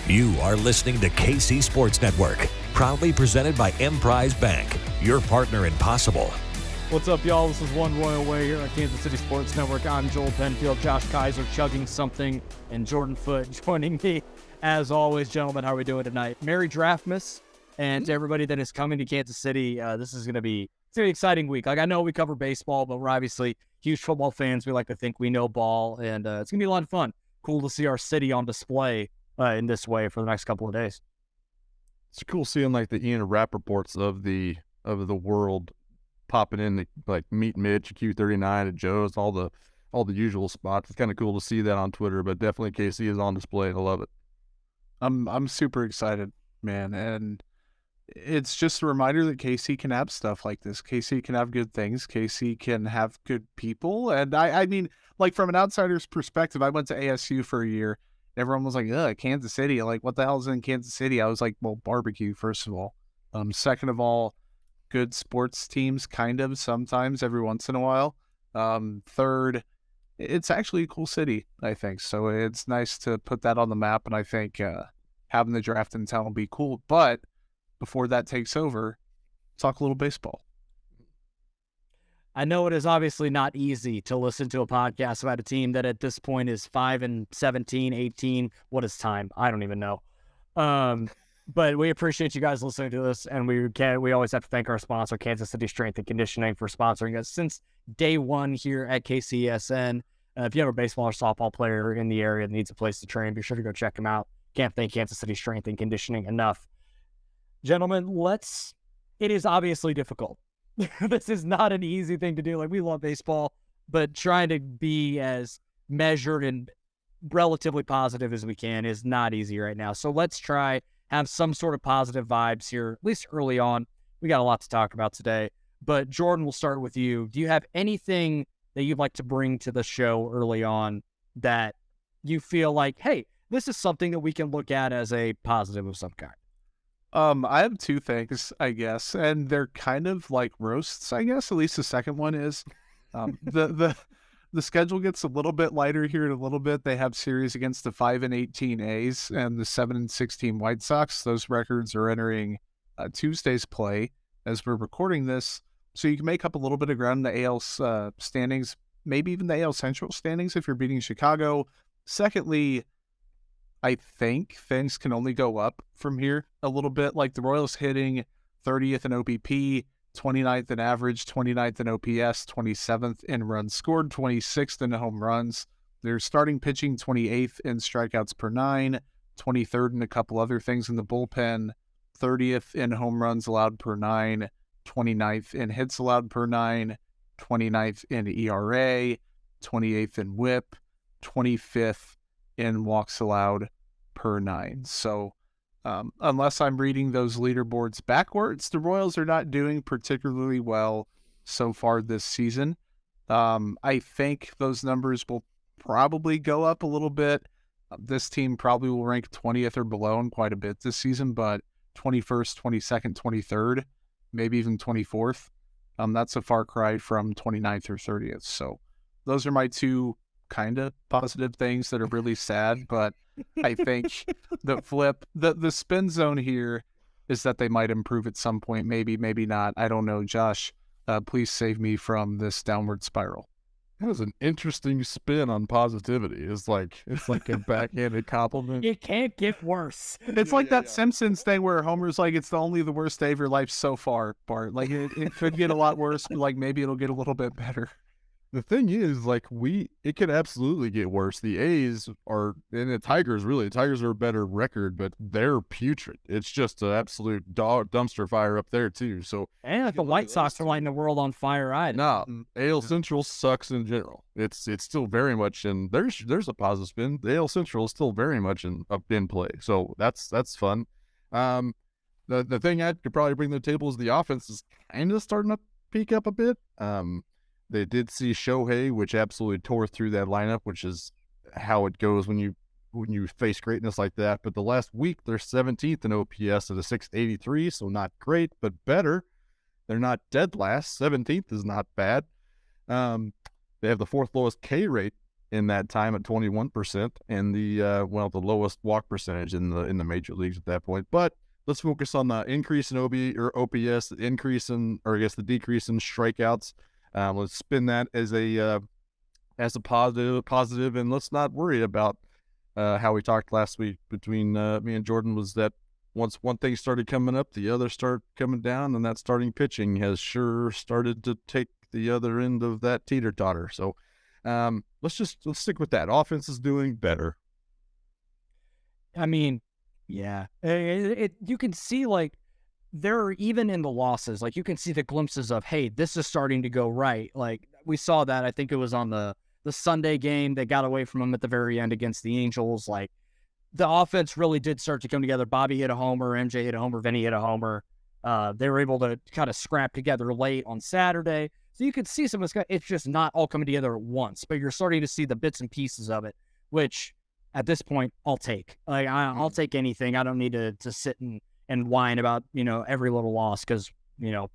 You are listening to KC Sports Network, proudly presented by Emprise Bank, your partner in possible. What's up, y'all? This is One Royal Way here at Kansas City Sports Network. I'm Joel Penfield, Josh Keiser chugging something, and Jordan Foote joining me. As always, gentlemen, how are we doing tonight? Merry Draftmas, and to everybody that is coming to Kansas City, this is going to be an exciting week. Like, I know we cover baseball, but we're obviously huge football fans. We like to think we know ball, and it's going to be a lot of fun. Cool to see our city on display in this way for the next couple of days. It's cool seeing like the Ian Rappaports of the world popping in, like Meet Mitch, Q39 at Joe's, all the usual spots. It's kind of cool to see that on Twitter, but definitely KC is on display. I love it. I'm super excited, man, and it's just a reminder that KC can have stuff like this. KC can have good things. KC can have good people, and I mean, like from an outsider's perspective, I went to ASU for a year. Everyone was like, ugh, Kansas City. Like, what the hell is in Kansas City? I was like, well, barbecue, first of all. Second of all, good sports teams, kind of, sometimes, every once in a while. Third, it's actually a cool city, I think. So it's nice to put that on the map, and I think having the draft in town will be cool. But before that takes over, talk a little baseball. I know it is obviously not easy to listen to a podcast about a team that at this point is 5-17, 18. What is time? I don't even know. But we appreciate you guys listening to this, and we always have to thank our sponsor, Kansas City Strength and Conditioning, for sponsoring us since day one here at KCSN. If you have a baseball or softball player in the area that needs a place to train, be sure to go check them out. Can't thank Kansas City Strength and Conditioning enough. Gentlemen, it is obviously difficult. This is not an easy thing to do. Like, we love baseball, but trying to be as measured and relatively positive as we can is not easy right now. So let's have some sort of positive vibes here, at least early on. We got a lot to talk about today, but Jordan, we'll start with you. Do you have anything that you'd like to bring to the show early on that you feel like, hey, this is something that we can look at as a positive of some kind? I have two things, I guess, and they're kind of like roasts, I guess. At least the second one is. The schedule gets a little bit lighter here in a little bit. They have series against the 5-18 A's and the 7-16 White Sox. Those records are entering Tuesday's play as we're recording this, so you can make up a little bit of ground in the AL standings, maybe even the AL Central standings if you're beating Chicago. Secondly, I think things can only go up from here a little bit. Like the Royals hitting 30th in OBP, 29th in average, 29th in OPS, 27th in runs scored, 26th in home runs. They're starting pitching 28th in strikeouts per 9, 23rd in a couple other things in the bullpen, 30th in home runs allowed per 9, 29th in hits allowed per 9, 29th in ERA, 28th in WHIP, 25th in walks allowed per 9. So unless I'm reading those leaderboards backwards, the Royals are not doing particularly well so far this season. I think those numbers will probably go up a little bit. This team probably will rank 20th or below in quite a bit this season, but 21st, 22nd, 23rd, maybe even 24th. That's a far cry from 29th or 30th. So those are my two kind of positive things that are really sad, but I think the spin zone here is that they might improve at some point, maybe not. I don't know. Josh, please save me from this downward spiral. That was an interesting spin on positivity. It's like a backhanded compliment. It can't get worse. It's like that Simpsons thing where Homer's like, it's only the worst day of your life so far, Bart. Like it could get a lot worse, but like maybe it'll get a little bit better. The thing is, like, it could absolutely get worse. The A's and the Tigers are a better record, but they're putrid. It's just an absolute dumpster fire up there, too. So, and the White Sox are lighting the world on fire. AL Central sucks in general. It's still very much there's a positive spin. The AL Central is still very much in play. So that's fun. The thing I could probably bring to the table is the offense is kind of starting to peak up a bit. They did see Shohei, which absolutely tore through that lineup, which is how it goes when you face greatness like that. But the last week, they're 17th in OPS at a 683, so not great, but better. They're not dead last. 17th is not bad. They have the fourth lowest K rate in that time at 21%, and the lowest walk percentage in the major leagues at that point. But let's focus on the increase in OPS, the decrease in strikeouts. Let's spin that as a positive, and let's not worry about how we talked last week between me and Jordan, was that once one thing started coming up, the other started coming down, and that starting pitching has sure started to take the other end of that teeter-totter. So let's stick with that. Offense is doing better. I mean, yeah, you can see, like, there are, even in the losses, like, you can see the glimpses of, hey, this is starting to go right. Like, we saw that, I think it was on the Sunday game. They got away from them at the very end against the Angels. Like, the offense really did start to come together. Bobby hit a homer, MJ hit a homer, Vinny hit a homer. They were able to kind of scrap together late on Saturday. So you could see some of this. It's just not all coming together at once, but you're starting to see the bits and pieces of it, which at this point I'll take. Like, I'll take anything. I don't need to sit and whine about, every little loss, because,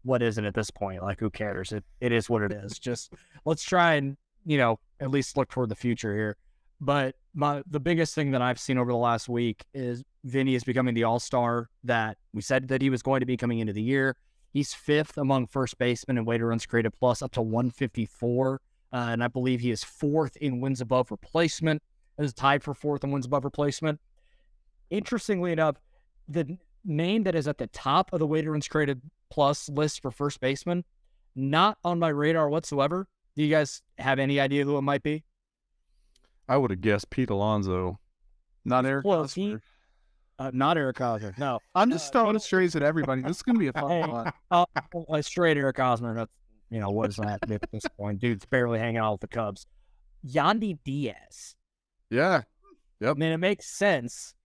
what is it at this point? Like, who cares? It is what it is. Just let's try and, at least look toward the future here. But the biggest thing that I've seen over the last week is Vinny is becoming the all-star that we said that he was going to be coming into the year. He's 5th among first basemen in weighted runs created plus, up to 154. And I believe he is 4th in wins above replacement. Is tied for 4th in wins above replacement. Interestingly enough, the name that is at the top of the weighted runs created plus list for first baseman, not on my radar whatsoever. Do you guys have any idea who it might be? I would have guessed Pete Alonso. Not Eric Hosmer. Not Eric Hosmer, no. I'm just throwing strays at everybody. This is going to be a fun one. Straight Eric Hosmer. That's, what does that do at this point? Dude's barely hanging out with the Cubs. Yandy Diaz. Yeah. Yep. I mean, it makes sense.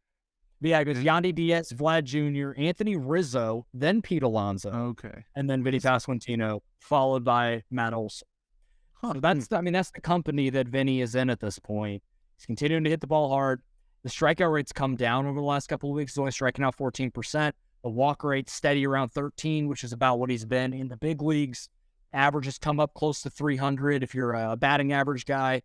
But yeah, because Yandy Diaz, Vlad Jr., Anthony Rizzo, then Pete Alonso. Okay. And then Vinny Pasquantino, followed by Matt Olson. So that's the company that Vinny is in at this point. He's continuing to hit the ball hard. The strikeout rate's come down over the last couple of weeks. He's only striking out 14%. The walk rate's steady around 13, which is about what he's been in the big leagues. Average has come up close to 300 if you're a batting average guy.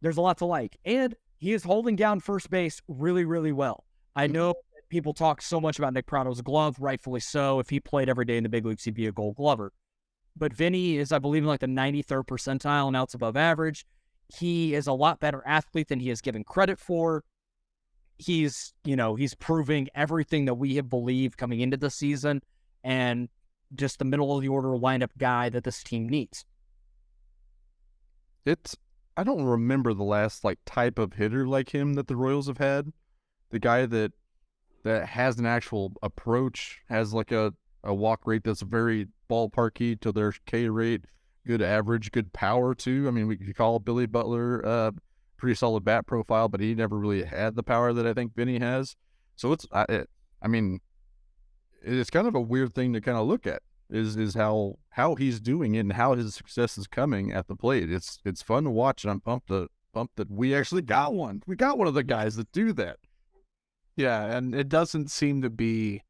There's a lot to like. And he is holding down first base really, really well. I know that people talk so much about Nick Prado's glove, rightfully so. If he played every day in the big leagues, he'd be a Gold Glover. But Vinny is, I believe, in like the 93rd percentile and outs above average. He is a lot better athlete than he is given credit for. He's proving everything that we have believed coming into the season, and just the middle of the order lineup guy that this team needs. I don't remember the last type of hitter like him that the Royals have had. The guy that has an actual approach, has a walk rate that's very ballparky to their K rate, good average, good power too. I mean, we could call Billy Butler pretty solid bat profile, but he never really had the power that I think Vinny has. So it's kind of a weird thing to kind of look at is how he's doing it and how his success is coming at the plate. It's fun to watch, and I'm pumped that we actually got one. We got one of the guys that do that. Yeah, and it doesn't seem to be,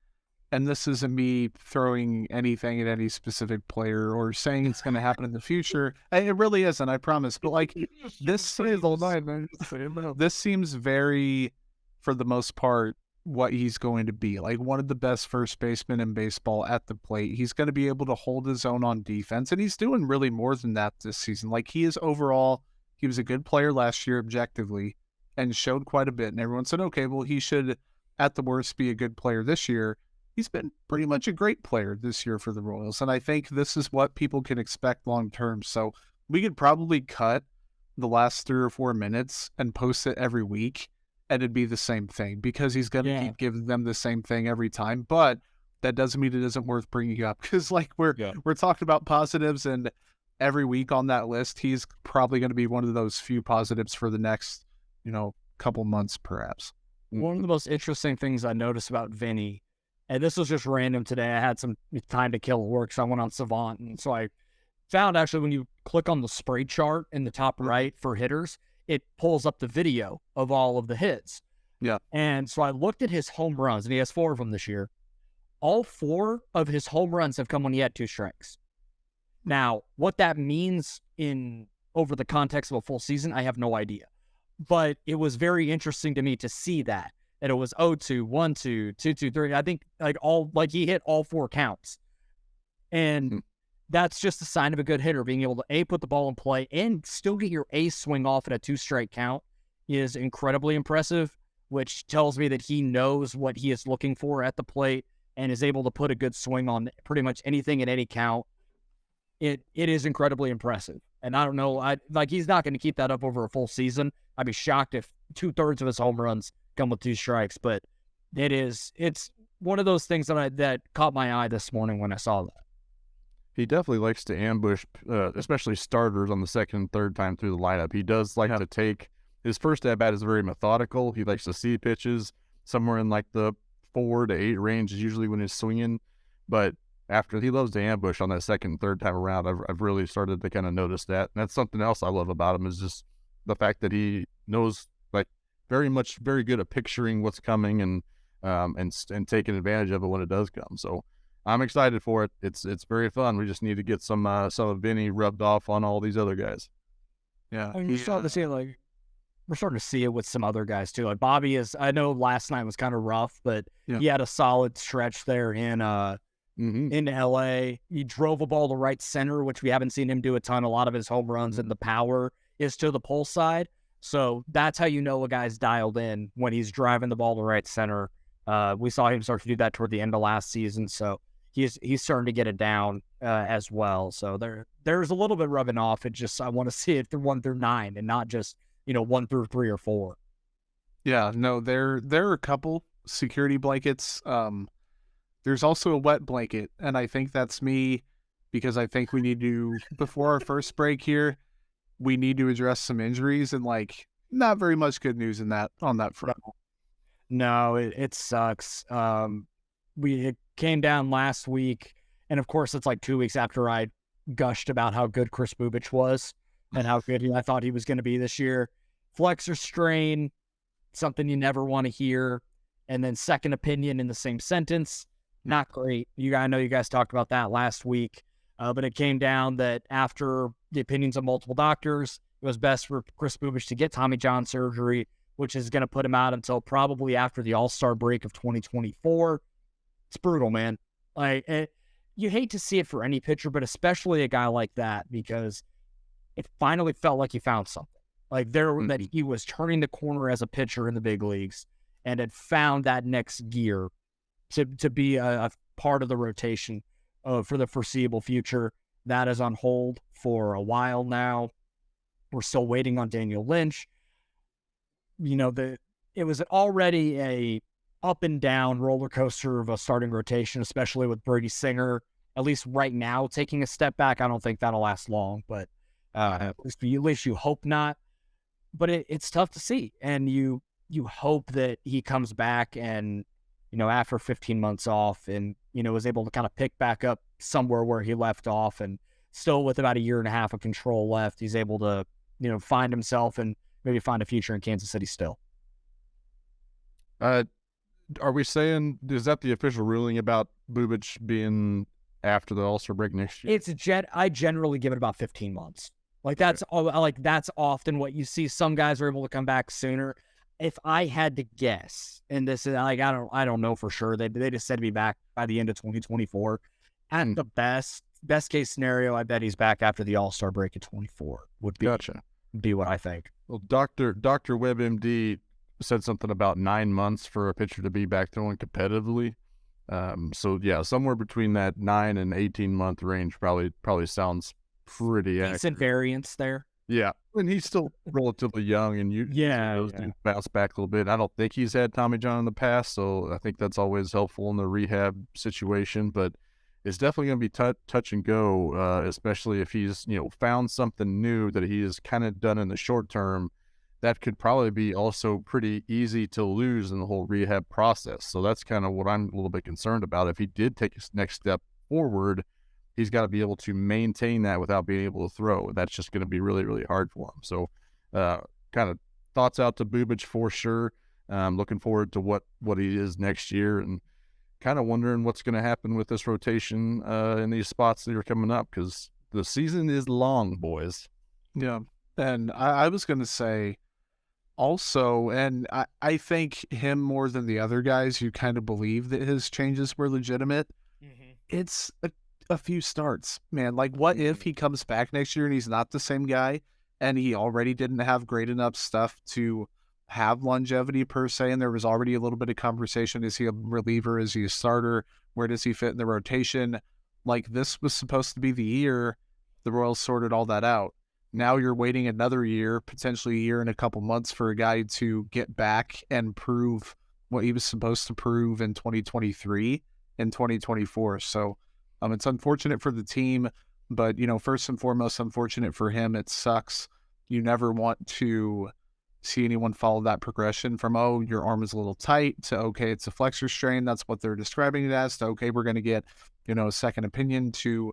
and this isn't me throwing anything at any specific player or saying it's going to happen in the future. It really isn't, I promise. But this seems very, for the most part, what he's going to be. Like one of the best first basemen in baseball at the plate. He's going to be able to hold his own on defense, and he's doing really more than that this season. He was a good player last year objectively and showed quite a bit. And everyone said, okay, well, he should, at the worst, be a good player this year. He's been pretty much a great player this year for the Royals, and I think this is what people can expect long term. So we could probably cut the last 3 or 4 minutes and post it every week, and it'd be the same thing because he's going to keep giving them the same thing every time. But that doesn't mean it isn't worth bringing up because we're talking about positives, and every week on that list, he's probably going to be one of those few positives for the next, couple months perhaps. One of the most interesting things I noticed about Vinny, and this was just random today. I had some time to kill at work, so I went on Savant, and so I found actually when you click on the spray chart in the top right for hitters, it pulls up the video of all of the hits. Yeah. And so I looked at his home runs, and he has 4 of them this year. All 4 of his home runs have come when he had 2 strikes. Now, what that means in over the context of a full season, I have no idea. But it was very interesting to me to see that it was 0-2, 1-2, 2-2, 3. I think he hit all 4 counts. And that's just a sign of a good hitter, being able to put the ball in play and still get your ace swing off at a 2-strike count is incredibly impressive, which tells me that he knows what he is looking for at the plate and is able to put a good swing on pretty much anything at any count. It is incredibly impressive. And I don't know, he's not going to keep that up over a full season. I'd be shocked if 2/3 of his home runs come with 2 strikes, but it's one of those things that caught my eye this morning when I saw that. He definitely likes to ambush, especially starters on the second and third time through the lineup. He does like to take his first at bat is very methodical. He likes to see pitches somewhere in like the 4 to 8 range is usually when he's swinging, but after he loves to ambush on that second and third time around, I've really started to kind of notice that. And that's something else I love about him is just the fact that he knows very good at picturing what's coming and taking advantage of it when it does come. So I'm excited for it. It's very fun. We just need to get some of Vinny rubbed off on all these other guys. Yeah, and we're starting to see it with some other guys too. Like Bobby I know last night was kind of rough, but he had a solid stretch there in LA. He drove a ball to right center, which we haven't seen him do a ton. A lot of his home runs and the power is to the pull side. So that's how you know a guy's dialed in when he's driving the ball to right center. We saw him start to do that toward the end of last season. So he's starting to get it down as well. So there's a little bit rubbing off. I want to see it through 1 through 9 and not just 1 through 3 or 4. Yeah, no, there are a couple security blankets. There's also a wet blanket, and I think that's me because I think we need to, before our first break here, we need to address some injuries and not very much good news on that front. No, it sucks. It came down last week, and of course it's 2 weeks after I gushed about how good Chris Bubich was and how good I thought he was going to be this year. Flexor strain, something you never want to hear, and then second opinion in the same sentence. Not great. I know you guys talked about that last week, but it came down that after the opinions of multiple doctors, it was best for Chris Bubich to get Tommy John surgery, which is going to put him out until probably after the All-Star break of 2024. It's brutal, man. You hate to see it for any pitcher, but especially a guy like that, because it finally felt like he found something. That he was turning the corner as a pitcher in the big leagues and had found that next gear to be a part of the rotation for the foreseeable future. That is on hold for a while now. We're still waiting on Daniel Lynch. It was already a up and down roller coaster of a starting rotation, especially with Brady Singer, at least right now, taking a step back. I don't think that'll last long, but at least you hope not. But it's tough to see, and you hope that he comes back and after 15 months off and, was able to kind of pick back up somewhere where he left off, and still with about 1.5 years of control left, he's able to, find himself and maybe find a future in Kansas City still. Are we saying, is that the official ruling about Bubich being after the All-Star break next year? I generally give it about 15 months. That's often what you see. Some guys are able to come back sooner. If I had to guess, and this is I don't know for sure. They just said to be back by the end of 2024. At the best case scenario, I bet he's back after the All-Star break at 24. Would be what I think. Well, Dr. WebMD said something about 9 months for a pitcher to be back throwing competitively. So yeah, somewhere between that 9 and 18 month range probably sounds pretty decent accurate. Variance there. Yeah, and he's still relatively young, and bounce back a little bit. I don't think he's had Tommy John in the past, so I think that's always helpful in the rehab situation. But it's definitely going to be touch and go, especially if he's found something new that he has kind of done in the short term. That could probably be also pretty easy to lose in the whole rehab process. So that's kind of what I'm a little bit concerned about. If he did take his next step forward, he's got to be able to maintain that without being able to throw. That's just going to be really, really hard for him. So kind of thoughts out to Bubich for sure. Looking forward to what he is next year, and kind of wondering what's going to happen with this rotation in these spots that are coming up, because the season is long, boys. Yeah. And I was going to say also, and I think him more than the other guys, you kind of believe that his changes were legitimate. It's a few starts, man. Like, what if he comes back next year and he's not the same guy and he already didn't have great enough stuff to have longevity per se, and there was already a little bit of conversation. Is he a reliever? Is he a starter? Where does he fit in the rotation? Like, this was supposed to be the year the Royals sorted all that out. Now you're waiting another year, potentially a year and a couple months for a guy to get back and prove what he was supposed to prove in 2023 and 2024. So it's unfortunate for the team, but, first and foremost, unfortunate for him. It sucks. You never want to see anyone follow that progression from, oh, your arm is a little tight, to, okay, it's a flexor strain. That's what they're describing it as, to, okay, we're going to get, a second opinion, to,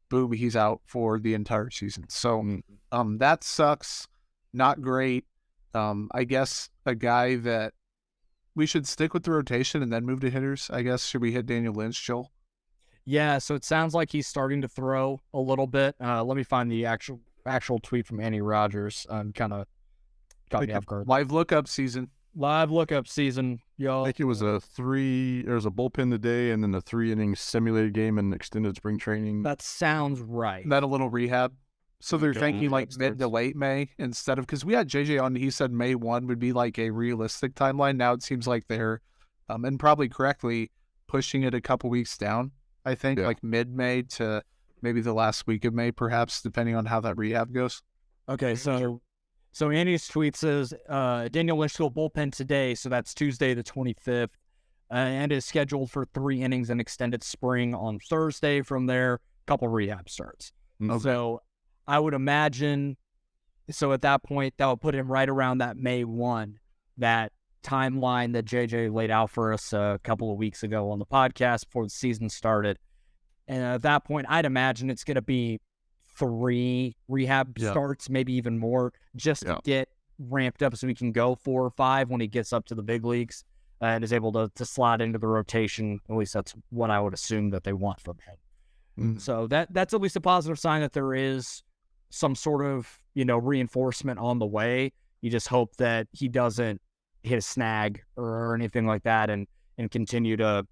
boom, he's out for the entire season. So that sucks. Not great. I guess a guy that we should stick with the rotation and then move to hitters, I guess. Should we hit Daniel Lynch, Joel? Yeah, so it sounds like he's starting to throw a little bit. Let me find the actual tweet from Andy Rogers. Kind of got me off guard. Live lookup season, I y'all. think it was there was a bullpen today and then a 3-inning simulated game and extended spring training. That sounds right. Then a little rehab. So they're thinking like starts. mid to late May instead of, because we had JJ on, he said May 1 would be like a realistic timeline. Now it seems like they're, and probably correctly, pushing it a couple weeks down, I think, like mid-May to maybe the last week of May, perhaps, depending on how that rehab goes. Okay, so Andy's tweet says, Daniel Lynch will bullpen today, so that's Tuesday the 25th, and is scheduled for 3 innings and extended spring on Thursday. From there, a couple rehab starts. Okay. So I would imagine, so at that point, that would put him right around that May 1, that timeline that JJ laid out for us a couple of weeks ago on the podcast before the season started. And at that point, I'd imagine it's going to be 3 rehab starts, maybe even more, just to get ramped up so he can go 4 or 5 when he gets up to the big leagues and is able to slot into the rotation. At least that's what I would assume that they want from him. So that's at least a positive sign that there is some sort of, reinforcement on the way. You just hope that he doesn't hit a snag or anything like that and continue to,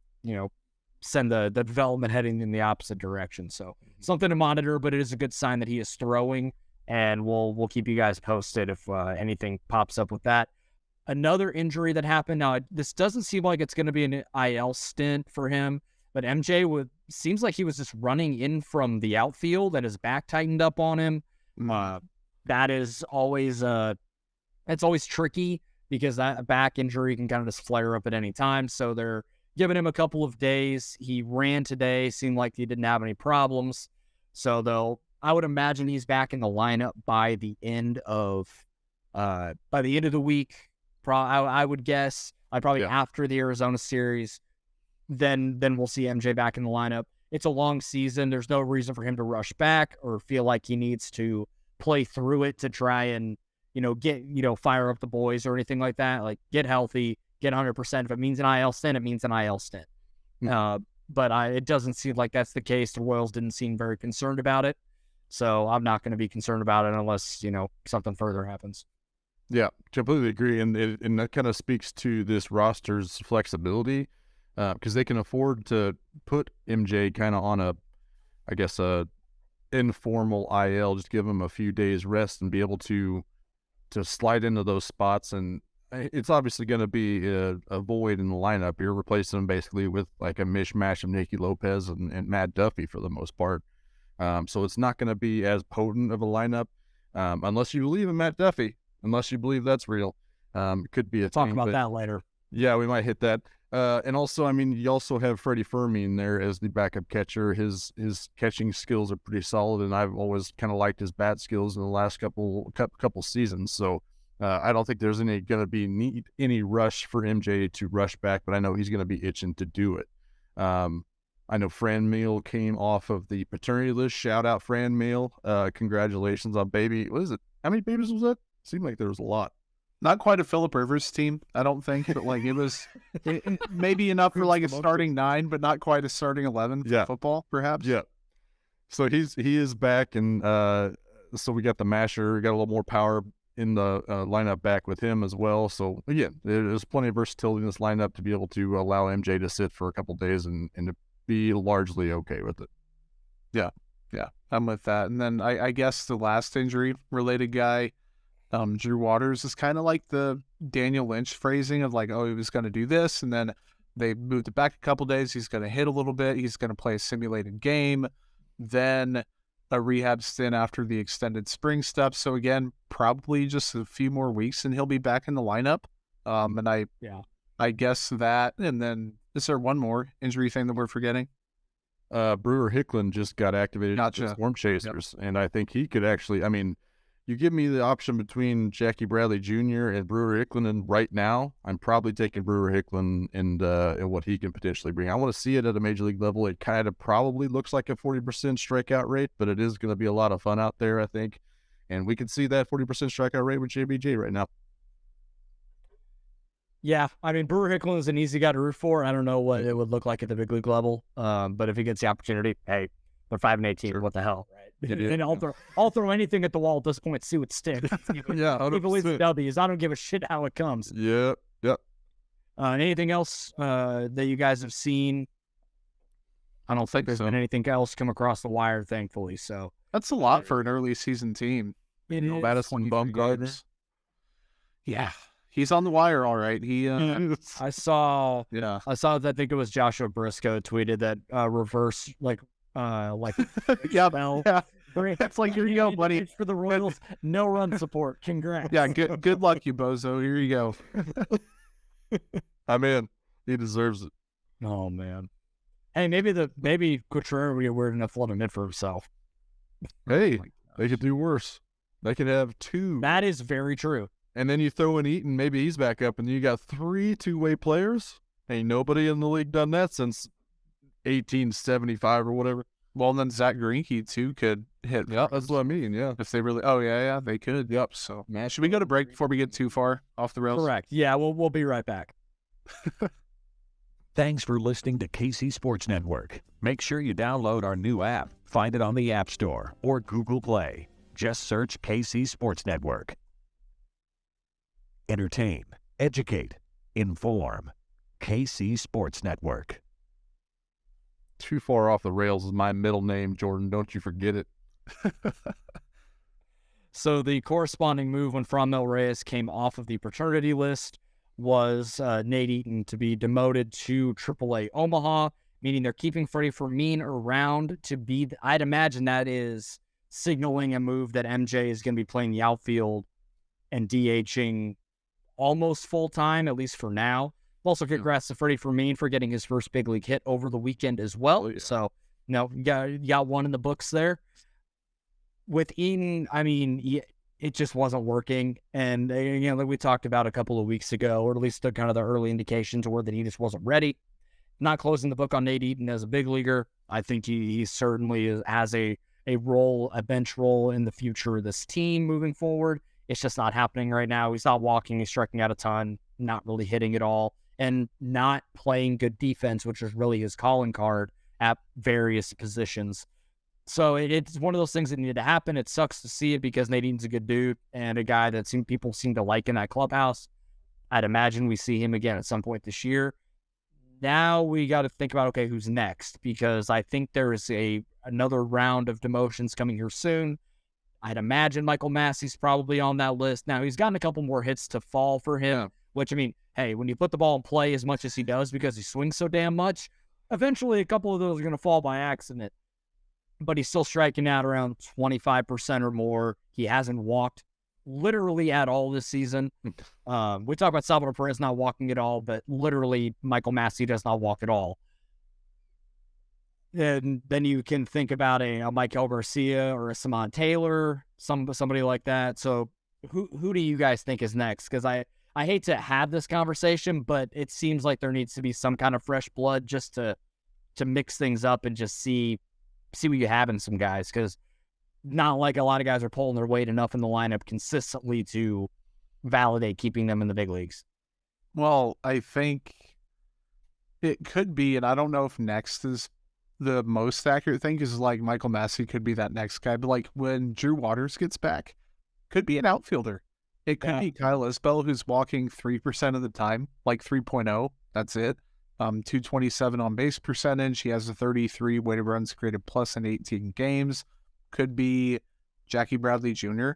send the development heading in the opposite direction. So something to monitor, but it is a good sign that he is throwing, and we'll keep you guys posted if anything pops up with that. Another injury that happened, now this doesn't seem like it's going to be an IL stint for him, but MJ seems like he was just running in from the outfield and his back tightened up on him. That is always it's always tricky because that back injury can kind of just flare up at any time. So they're giving him a couple of days. He ran today, seemed like he didn't have any problems. So I would imagine he's back in the lineup by the end of the week. I would guess probably after the Arizona series. Then we'll see MJ back in the lineup. It's a long season. There's no reason for him to rush back or feel like he needs to play through it to try and, get, fire up the boys or anything like that. Like, get healthy, get 100%. If it means an IL stint, it means an IL stint. But it doesn't seem like that's the case. The Royals didn't seem very concerned about it. So I'm not going to be concerned about it unless, something further happens. Yeah, completely agree. And that kind of speaks to this roster's flexibility. Because they can afford to put MJ kind of on a informal IL, just give him a few days rest and be able to slide into those spots. And it's obviously going to be a void in the lineup. You're replacing him basically with like a mishmash of Nicky Lopez and Matt Duffy for the most part. So it's not going to be as potent of a lineup unless you believe in Matt Duffy, unless you believe that's real. It could be a talk about that later. Yeah, we might hit that. And also, you also have Freddie Fermi in there as the backup catcher. His catching skills are pretty solid, and I've always kind of liked his bat skills in the last couple seasons. So I don't think there's going to be any rush for MJ to rush back, but I know he's going to be itching to do it. I know Fran Meal came off of the paternity list. Shout out Fran Meal. Congratulations on baby. What is it? How many babies was that? Seemed like there was a lot. Not quite a Phillip Rivers team, I don't think, but like it was maybe enough for like a starting 9, but not quite a starting 11 for football, perhaps. Yeah. So he is back, and so we got the masher, got a little more power in the lineup back with him as well. So again, there's plenty of versatility in this lineup to be able to allow MJ to sit for a couple days and to be largely okay with it. Yeah, I'm with that. And then I guess the last injury-related guy, Drew Waters, is kind of like the Daniel Lynch phrasing of like, oh, he was going to do this, and then they moved it back a couple days. He's going to hit a little bit. He's going to play a simulated game. Then a rehab stint after the extended spring stuff. So again, probably just a few more weeks and he'll be back in the lineup. And I guess that, and then is there one more injury thing that we're forgetting? Brewer Hicklin just got activated Gotcha. as Storm Chasers, and I think he could actually, I mean, you give me the option between Jackie Bradley Jr. and Brewer Hicklin, and right now, I'm probably taking Brewer Hicklin and what he can potentially bring. I want to see it at a major league level. It kind of probably looks like a 40% strikeout rate, but it is going to be a lot of fun out there, I think. And we can see that 40% strikeout rate with JBJ right now. Yeah, I mean, Brewer Hicklin is an easy guy to root for. I don't know what it would look like at the big league level, but if he gets the opportunity, hey, they're 5-18. Sure. What the hell, right? And I'll throw anything at the wall at this point, see what sticks. Yeah, 100%. Even with W's, I don't give a shit how it comes. Yep. Anything else that you guys have seen? I don't think there's been anything else come across the wire, thankfully. So that's a lot for an early season team. It is. Madison Bumgarner. Yeah. He's on the wire, all right. He, I saw. I think it was Joshua Briscoe tweeted that reverse yeah. It's like, here you go, buddy. For the Royals, no run support. Congrats. Yeah, good luck, you bozo. Here you go. I'm in. He deserves it. Oh man. Hey, maybe Couturier would be weird enough to let him in for himself. Hey, they could do worse. They could have two. That is very true. And then you throw in Eaton, maybe he's back up, and you got 3 two-way players. Ain't nobody in the league done that since 1875 or whatever. Well, and then Zach Greinke, too, could hit. Yeah, that's what I mean, yeah. If they really... Oh, yeah, they could. Yep. So, man, should we go to break before we get too far off the rails? Correct. Yeah, we'll be right back. Thanks for listening to KC Sports Network. Make sure you download our new app. Find it on the App Store or Google Play. Just search KC Sports Network. Entertain, educate, inform. KC Sports Network. Too far off the rails is my middle name, Jordan. Don't you forget it. So the corresponding move when Franmil Reyes came off of the paternity list was Nate Eaton to be demoted to AAA Omaha, meaning they're keeping Freddie Fermin around to be, I'd imagine that is signaling a move that MJ is going to be playing the outfield and DHing almost full-time, at least for now. Also, congrats to Freddie Fermin for getting his first big league hit over the weekend as well. Oh, yeah. So, you got one in the books there. With Eaton, I mean, it just wasn't working. And, like we talked about a couple of weeks ago, or at least the kind of the early indications were that he just wasn't ready. Not closing the book on Nate Eaton as a big leaguer. I think he certainly has a role, a bench role in the future of this team moving forward. It's just not happening right now. He's not walking. He's striking out a ton, not really hitting at all, and not playing good defense, which is really his calling card at various positions. So it's one of those things that needed to happen. It sucks to see it because Nate Eaton's a good dude and a guy that people seem to like in that clubhouse. I'd imagine we see him again at some point this year. Now we got to think about, okay, who's next? Because I think there is another round of demotions coming here soon. I'd imagine Michael Massey's probably on that list. Now, he's gotten a couple more hits to fall for him, which, I mean, hey, when you put the ball in play as much as he does because he swings so damn much, eventually a couple of those are going to fall by accident. But he's still striking out around 25% or more. He hasn't walked literally at all this season. We talk about Salvador Perez not walking at all, but literally Michael Massey does not walk at all. And then you can think about a Michael Garcia or a Simon Taylor, somebody like that. So who do you guys think is next? Because I hate to have this conversation, but it seems like there needs to be some kind of fresh blood just to mix things up and just see what you have in some guys. Because not like a lot of guys are pulling their weight enough in the lineup consistently to validate keeping them in the big leagues. Well, I think it could be, and I don't know if next is the most accurate thing is like Michael Massey could be that next guy, but like when Drew Waters gets back, could be an outfielder. It could be Kyle Isbell, who's walking 3% of the time, like 3.0. That's it. 227 on base percentage. He has a 33 weighted runs created plus in 18 games. Could be Jackie Bradley Jr.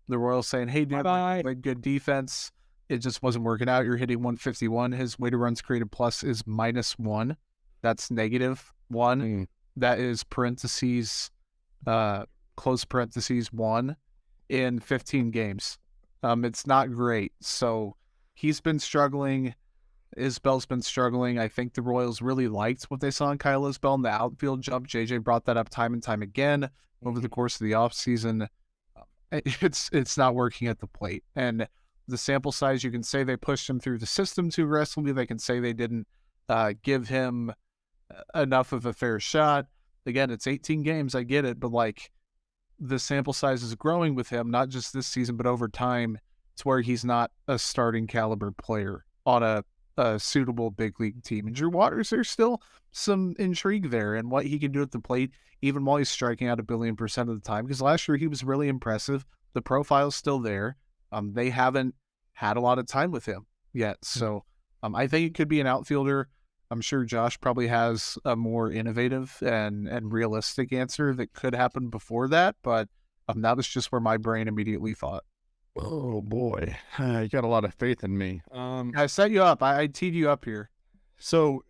The Royals saying, hey, dude, like good defense. It just wasn't working out. You're hitting 151. His weighted runs created plus is -1. That's -1. That is parentheses, close parentheses 1 in 15 games. It's not great. So he's been struggling. Isbell's been struggling. I think the Royals really liked what they saw in Kyle Isbell in the outfield jump. JJ brought that up time and time again over the course of the offseason. It's not working at the plate. And the sample size, you can say they pushed him through the system too aggressively. They can say they didn't give him enough of a fair shot. Again, it's 18 games. I get it. But like the sample size is growing with him, not just this season, but over time to where he's not a starting caliber player on a suitable big league team. And Drew Waters, there's still some intrigue there and what he can do at the plate, even while he's striking out 1,000,000,000% of the time. Because last year he was really impressive. The profile's still there. They haven't had a lot of time with him yet. So I think it could be an outfielder. I'm sure Josh probably has a more innovative and realistic answer that could happen before that. But that was just where my brain immediately thought. Oh boy, you got a lot of faith in me. I set you up. I teed you up here. So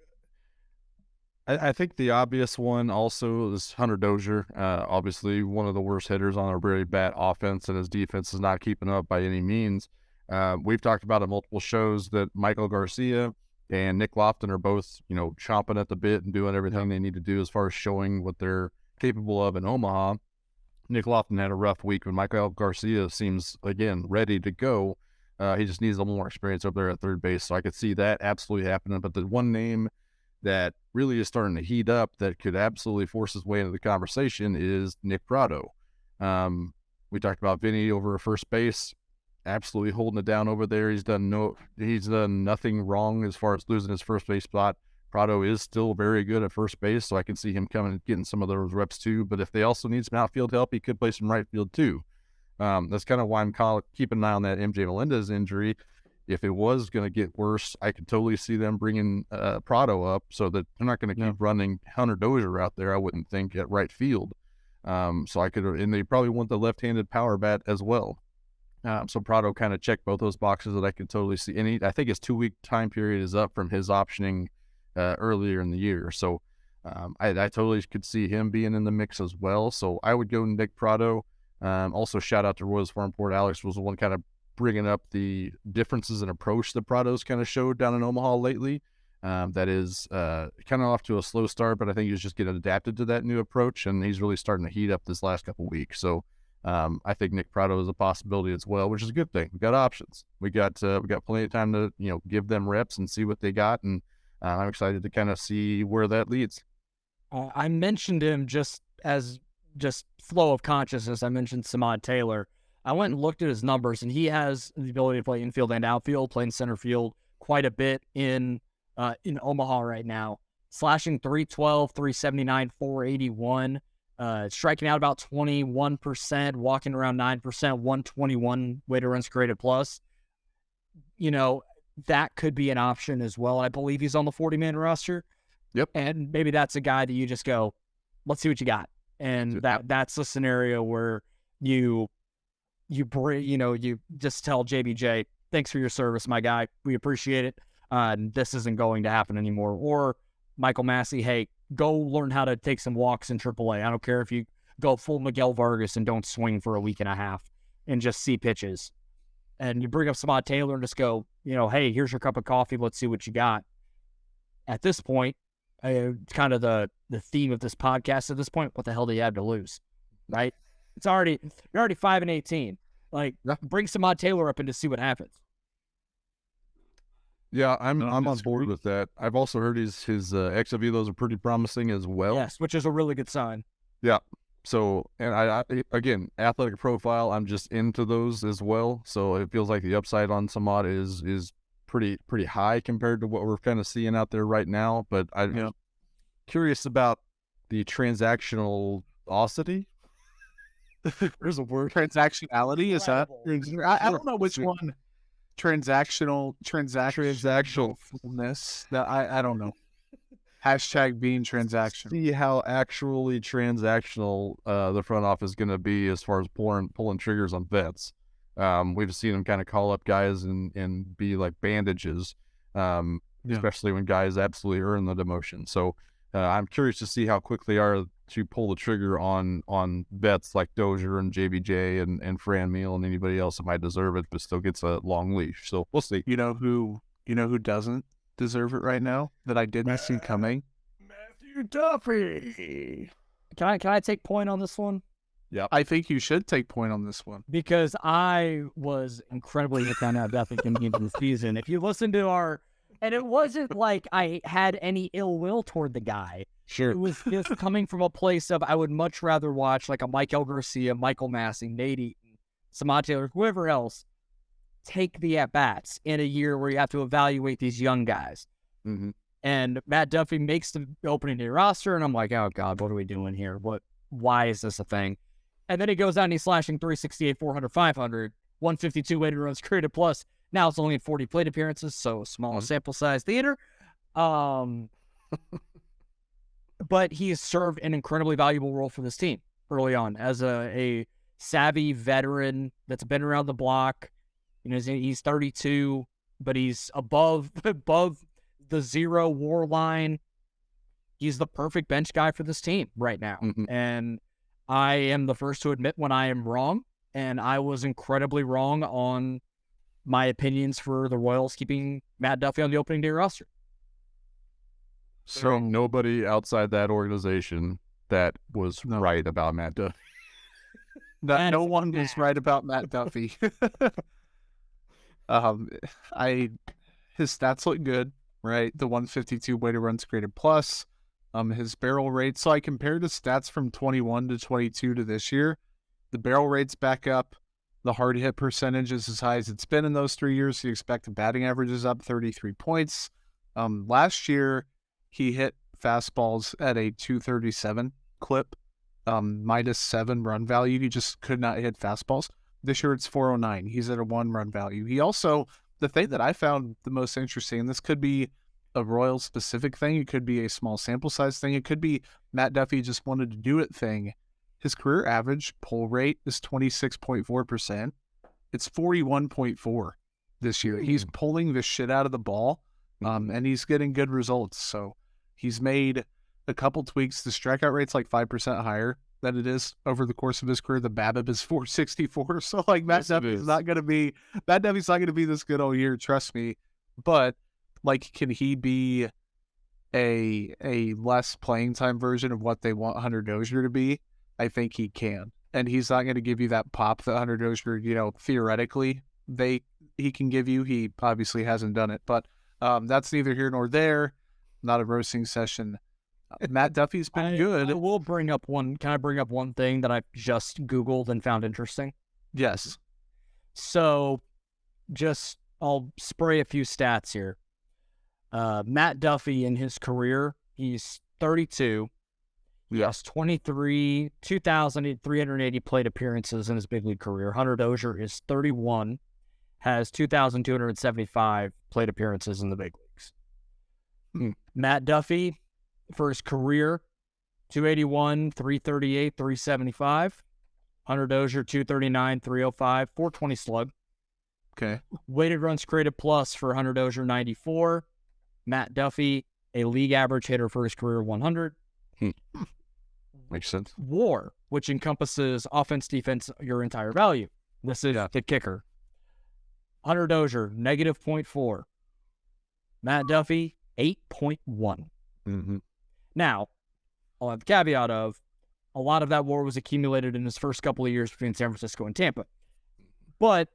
I think the obvious one also is Hunter Dozier. Obviously, one of the worst hitters on our very bad offense, and his defense is not keeping up by any means. We've talked about in multiple shows that Michael Garcia and Nick Lofton are both, chomping at the bit and doing everything they need to do as far as showing what they're capable of in Omaha. Nick Lofton had a rough week, when Michael Garcia seems, again, ready to go. He just needs a little more experience up there at third base, so I could see that absolutely happening. But the one name that really is starting to heat up that could absolutely force his way into the conversation is Nick Prado. We talked about Vinny over at first base, absolutely holding it down over there. He's done nothing wrong as far as losing his first base spot. Prado is still very good at first base, so I can see him coming and getting some of those reps too. But if they also need some outfield help, he could play some right field too. That's kind of why I'm keeping an eye on that MJ Melendez injury. If it was going to get worse, I could totally see them bringing Prado up so that they're not going to keep running Hunter Dozier out there, I wouldn't think, at right field. So I could, and they probably want the left-handed power bat as well. So Prado kind of checked both those boxes that I could totally see. And I think his 2-week time period is up from his optioning earlier in the year. So I totally could see him being in the mix as well. So I would go Nick Prado. Also, shout out to Royals Farm Port. Alex was the one kind of bringing up the differences in approach that Prado's kind of showed down in Omaha lately. That is kind of off to a slow start, but I think he's just getting adapted to that new approach, and he's really starting to heat up this last couple of weeks. So I think Nick Prado is a possibility as well, which is a good thing. We got options. We got plenty of time to give them reps and see what they got, and I'm excited to kind of see where that leads. I mentioned him just flow of consciousness. I mentioned Samad Taylor. I went and looked at his numbers, and he has the ability to play infield and outfield, playing center field quite a bit in Omaha right now. Slashing 312, 379, 481, striking out about 21%, walking around 9%, 121 weighted runs created plus. That could be an option as well. I believe he's on the 40-man roster. Yep. And maybe that's a guy that you just go, let's see what you got. And that's a scenario where you just tell JBJ, thanks for your service, my guy. We appreciate it. This isn't going to happen anymore. Or Michael Massey, hey, go learn how to take some walks in AAA. I don't care if you go full Miguel Vargas and don't swing for a week and a half and just see pitches. And you bring up Samad Taylor and just go, hey, here's your cup of coffee. Let's see what you got. At this point, kind of the theme of this podcast at this point, what the hell do you have to lose, right? You're already 5-18. Like, bring Samad Taylor up and to see what happens. Yeah, I'm on board with that. I've also heard his exit velos are pretty promising as well. Yes, which is a really good sign. Yeah. So, and I again, athletic profile, I'm just into those as well. So it feels like the upside on Samad is pretty high compared to what we're kind of seeing out there right now. But I'm curious about the transactionality. There's a word. Transactionality, is that? I don't know which one. Transactionalness. That I don't know. Hashtag being transactional. See how actually transactional the front office is going to be as far as pulling triggers on vets. We've seen them kind of call up guys and be like bandages, especially when guys absolutely earn the demotion. So I'm curious to see how quick they are to pull the trigger on vets like Dozier and JBJ and Fran Meal and anybody else that might deserve it, but still gets a long leash. So we'll see. You know who doesn't deserve it right now that I didn't see coming? Matthew Duffy. Can I take point on this one? Yeah, I think you should take point on this one. Because I was incredibly hit down at Duffy coming into the season. If you listen to and it wasn't like I had any ill will toward the guy. sure. It was just coming from a place of I would much rather watch like a Michael Garcia, Michael Massey, Nate Eaton, Samad Taylor, whoever else take the at-bats in a year where you have to evaluate these young guys. Mm-hmm. And Matt Duffy makes the opening day roster, and I'm like, oh, God, what are we doing here? Why is this a thing? And then he goes out and he's slashing 368, 400, 500, 152 weighted runs created plus. Now it's only in 40 plate appearances, so small sample size theater. But he has served an incredibly valuable role for this team early on as a savvy veteran that's been around the block. You know, he's 32, but he's above the 0 WAR line. He's the perfect bench guy for this team right now. Mm-hmm. And I am the first to admit when I am wrong, and I was incredibly wrong on my opinions for the Royals keeping Matt Duffy on the opening day roster. So nobody outside that organization that was right about Matt Duffy. No one was right about Matt Duffy. His stats look good, right? The 152 weighted runs created plus. His barrel rate. So I compared his stats from 21 to 22 to this year. The barrel rate's back up. The hard hit percentage is as high as it's been in those 3 years. You expect the batting average is up 33 points. Last year, he hit fastballs at a 237 clip, -7 run value. He just could not hit fastballs. This year, it's 409. He's at a 1 run value. He also, the thing that I found the most interesting, and this could be a Royals specific thing, it could be a small sample size thing, it could be Matt Duffy just wanted to do it thing. His career average pull rate is 26.4%. It's 41.4 this year. He's pulling the shit out of the ball, and he's getting good results. So he's made a couple tweaks. The strikeout rate's like 5% higher than it is over the course of his career. The BABIP is 464. So like Matt Duffy's not going to be this good all year. Trust me. But like, can he be a less playing time version of what they want Hunter Dozier to be? I think he can. And he's not going to give you that pop that Hunter Dozier, theoretically, he can give you. He obviously hasn't done it. But that's neither here nor there. Not a roasting session. Matt Duffy's been good. I will bring up one. Can I bring up one thing that I just Googled and found interesting? Yes. So I'll spray a few stats here. Matt Duffy in his career, he's 32. He has 2,380 plate appearances in his big league career. Hunter Dozier is 31, has 2,275 plate appearances in the big leagues. Matt Duffy, for his career, 281, 338, 375. Hunter Dozier, 239, 305, 420 slug. Okay. Weighted runs created plus for Hunter Dozier, 94. Matt Duffy, a league average hitter for his career, 100. Makes sense. WAR, which encompasses offense, defense, your entire value. This is the kicker. Hunter Dozier, -0.4. Matt Duffy, 8.1. Mm-hmm. Now, I'll have the caveat of a lot of that WAR was accumulated in his first couple of years between San Francisco and Tampa. But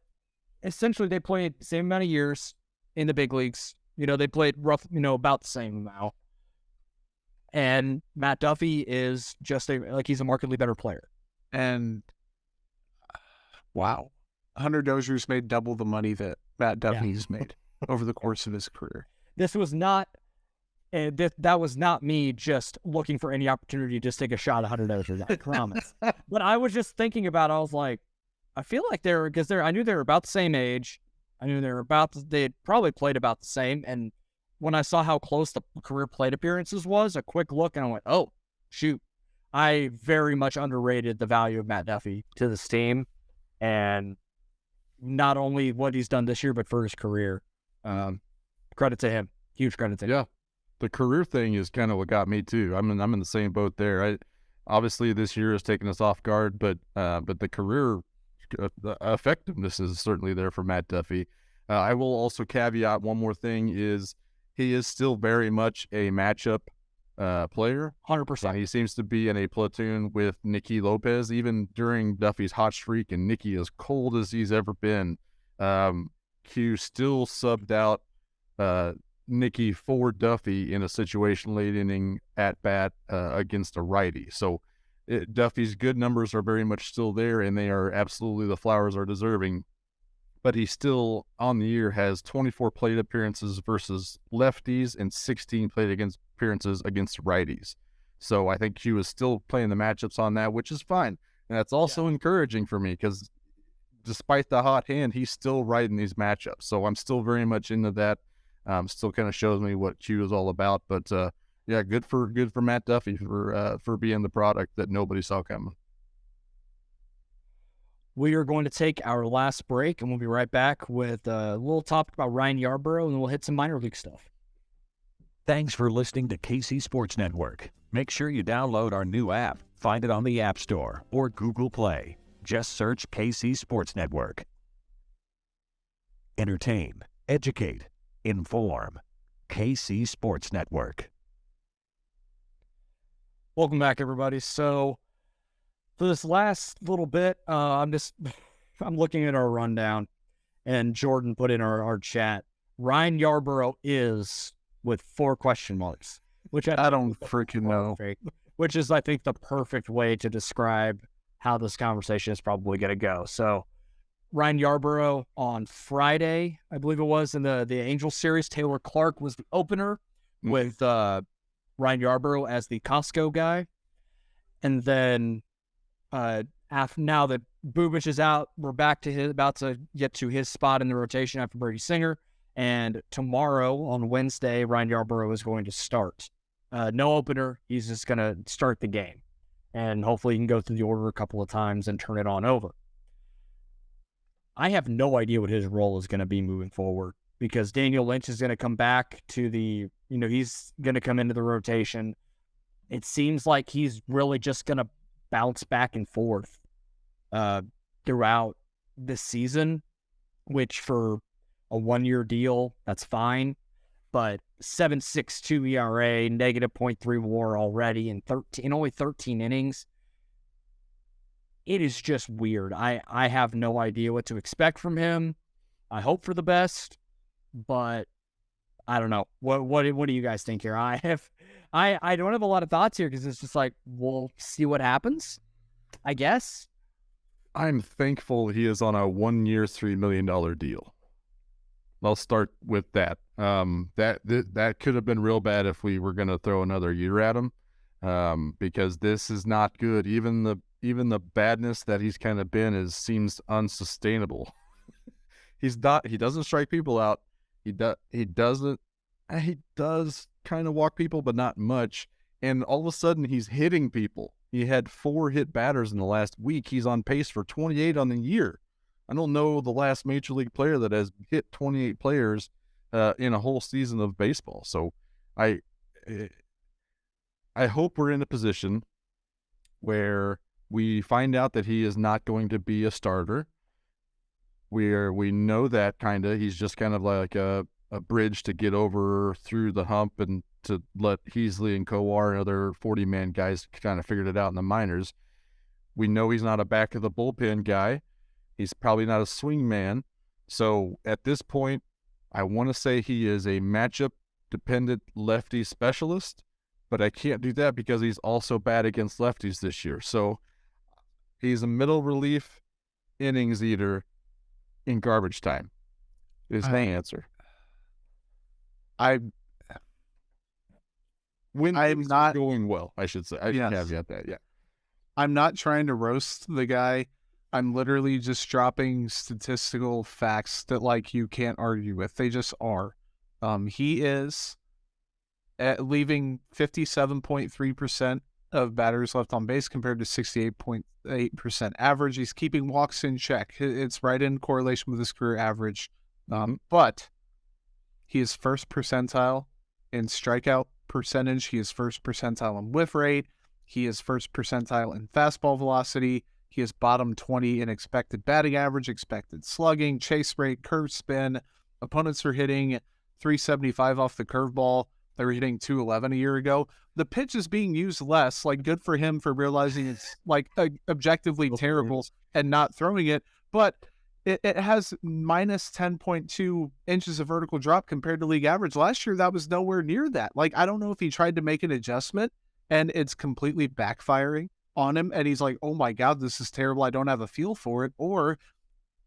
essentially, they played the same amount of years in the big leagues. They played about the same amount. And Matt Duffy is just he's a markedly better player. And wow, Hunter Dozier's made double the money that Matt Duffy's made over the course of his career. This was not And that was not me just looking for any opportunity to just take a shot at Hunter Dozier, I promise. But I was just thinking about it. I was like, I feel like I knew they were about the same age. I knew they had probably played about the same. And when I saw how close the career plate appearances was, a quick look, and I went, oh, shoot. I very much underrated the value of Matt Duffy to this team. And not only what he's done this year, but for his career. Credit to him. Huge credit to him. Yeah. The career thing is kind of what got me too. I'm in the same boat there. Obviously this year has taken us off guard, but the career the effectiveness is certainly there for Matt Duffy. I will also caveat one more thing is he is still very much a matchup player. 100%. He seems to be in a platoon with Nicky Lopez, even during Duffy's hot streak, and Nicky as cold as he's ever been. Q still subbed out Nicky for Duffy in a situation late inning at bat against a righty. So Duffy's good numbers are very much still there, and they are absolutely the flowers are deserving. But he still, on the year, has 24 plate appearances versus lefties and 16 plate appearances against righties. So I think Q is still playing the matchups on that, which is fine. And that's also encouraging for me because despite the hot hand, he's still right in these matchups. So I'm still very much into that. Still kind of shows me what Q is all about. But yeah, good for Matt Duffy for being the product that nobody saw coming. We are going to take our last break, and we'll be right back with a little topic about Ryan Yarborough, and then we'll hit some minor league stuff. Thanks for listening to KC Sports Network. Make sure you download our new app. Find it on the App Store or Google Play. Just search KC Sports Network. Entertain, educate, inform. KC Sports Network. Welcome back, everybody. So for this last little bit, I'm looking at our rundown, and Jordan put in our chat. Ryan Yarborough is with 4 question marks, which I don't freaking know. Which is, I think, the perfect way to describe how this conversation is probably going to go. So Ryan Yarborough on Friday, I believe it was, in the Angels series, Taylor Clark was the opener with Ryan Yarborough as the Costco guy. And then now that Bubic is out, we're back to about to get to his spot in the rotation after Brady Singer. And tomorrow on Wednesday, Ryan Yarborough is going to start. No opener. He's just going to start the game. And hopefully he can go through the order a couple of times and turn it on over. I have no idea what his role is going to be moving forward because Daniel Lynch is going to come back to he's going to come into the rotation. It seems like he's really just going to bounce back and forth throughout this season, which for a 1-year deal, that's fine. But 7.62 ERA, negative .3 WAR already in only 13 innings. It is just weird. I have no idea what to expect from him. I hope for the best, but I don't know. What do you guys think here? I don't have a lot of thoughts here because it's just like, we'll see what happens, I guess. I'm thankful he is on a 1-year, $3 million deal. I'll start with that. That could have been real bad if we were going to throw another year at him, because this is not good. Even the badness that he's kind of been seems unsustainable. He doesn't strike people out. He does kind of walk people, but not much. And all of a sudden he's hitting people. He had 4 hit batters in the last week. He's on pace for 28 on the year. I don't know the last major league player that has hit 28 players in a whole season of baseball. So I hope we're in a position where we find out that he is not going to be a starter. We know that he's just kind of like a bridge to get over through the hump and to let Heasley and Kowar and other 40-man guys kind of figured it out in the minors. We know he's not a back of the bullpen guy. He's probably not a swing man. So at this point, I want to say he is a matchup-dependent lefty specialist, but I can't do that because he's also bad against lefties this year. So he's a middle relief innings eater in garbage time is the answer. when I'm things not are going well, I should say. I should Yes. caveat that. Yeah. I'm not trying to roast the guy. I'm literally just dropping statistical facts that like you can't argue with. They just are. He is leaving 57.3% of batters left on base compared to 68.8% average. He's keeping walks in check. It's right in correlation with his career average. But he is first percentile in strikeout percentage. He is first percentile in whiff rate. He is first percentile in fastball velocity. He is bottom 20 in expected batting average, expected slugging, chase rate, curve spin. Opponents are hitting 375 off the curveball. They were hitting 211 a year ago. The pitch is being used less. Like, good for him for realizing it's like objectively terrible and not throwing it. But it has minus 10.2 inches of vertical drop compared to league average. Last year, that was nowhere near that. Like, I don't know if he tried to make an adjustment and it's completely backfiring on him. And he's like, oh my God, this is terrible. I don't have a feel for it. Or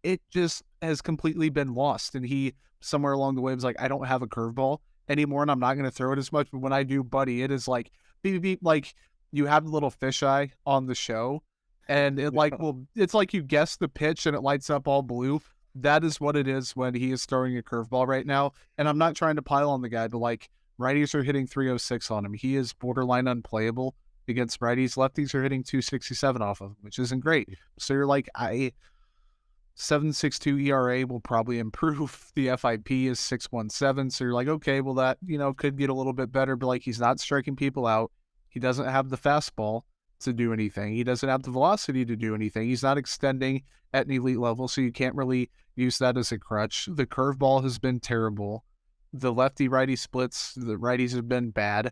it just has completely been lost. And he, somewhere along the way, was like, I don't have a curveball anymore and I'm not going to throw it as much. But when I do, buddy, it is like, beep, beep, beep, like you have the little fisheye on the show. And it like, well, it's like you guess the pitch and it lights up all blue. That is what it is when he is throwing a curveball right now. And I'm not trying to pile on the guy, but like righties are hitting 306 on him. He is borderline unplayable against righties. Lefties are hitting 267 off of him, which isn't great. So you're like, 7.62 ERA will probably improve. The FIP is 6.17. So you're like, okay, well that, could get a little bit better, but like he's not striking people out. He doesn't have the fastball to do anything. He doesn't have the velocity to do anything. He's not extending at an elite level, so you can't really use that as a crutch. The curveball has been terrible. The lefty-righty splits, the righties have been bad.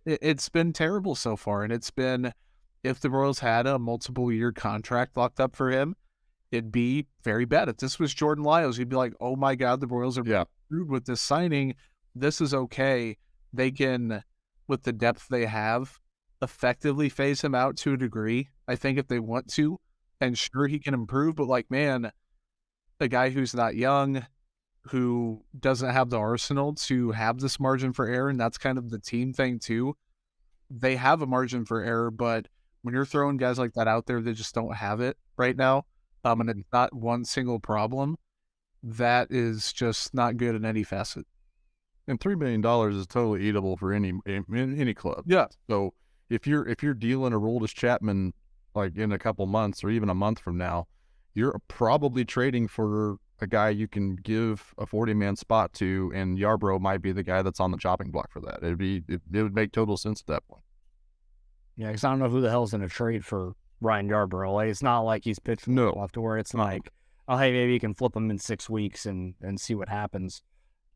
It's been terrible so far, and it's been, if the Royals had a multiple-year contract locked up for him, it'd be very bad. If this was Jordan Lyles, you'd be like, oh my God, the Royals are screwed with this signing. This is okay. They can, with the depth they have, effectively phase him out to a degree, I think, if they want to. And sure, he can improve, but like, man, a guy who's not young, who doesn't have the arsenal to have this margin for error, and that's kind of the team thing too. They have a margin for error, but when you're throwing guys like that out there, they just don't have it right now. And it's not one single problem. That is just not good in any facet. And $3 million is totally eatable for any club. Yeah. So if you're dealing a Aroldis Chapman like in a couple months or even a month from now, you're probably trading for a guy you can give a 40-man spot to, and Yarbrough might be the guy that's on the chopping block for that. It would make total sense at that point. Yeah, because I don't know who the hell's going to trade for Ryan Yarbrough. Like, it's not like he's pitched off to where it's like, oh, hey, maybe you can flip him in 6 weeks and see what happens.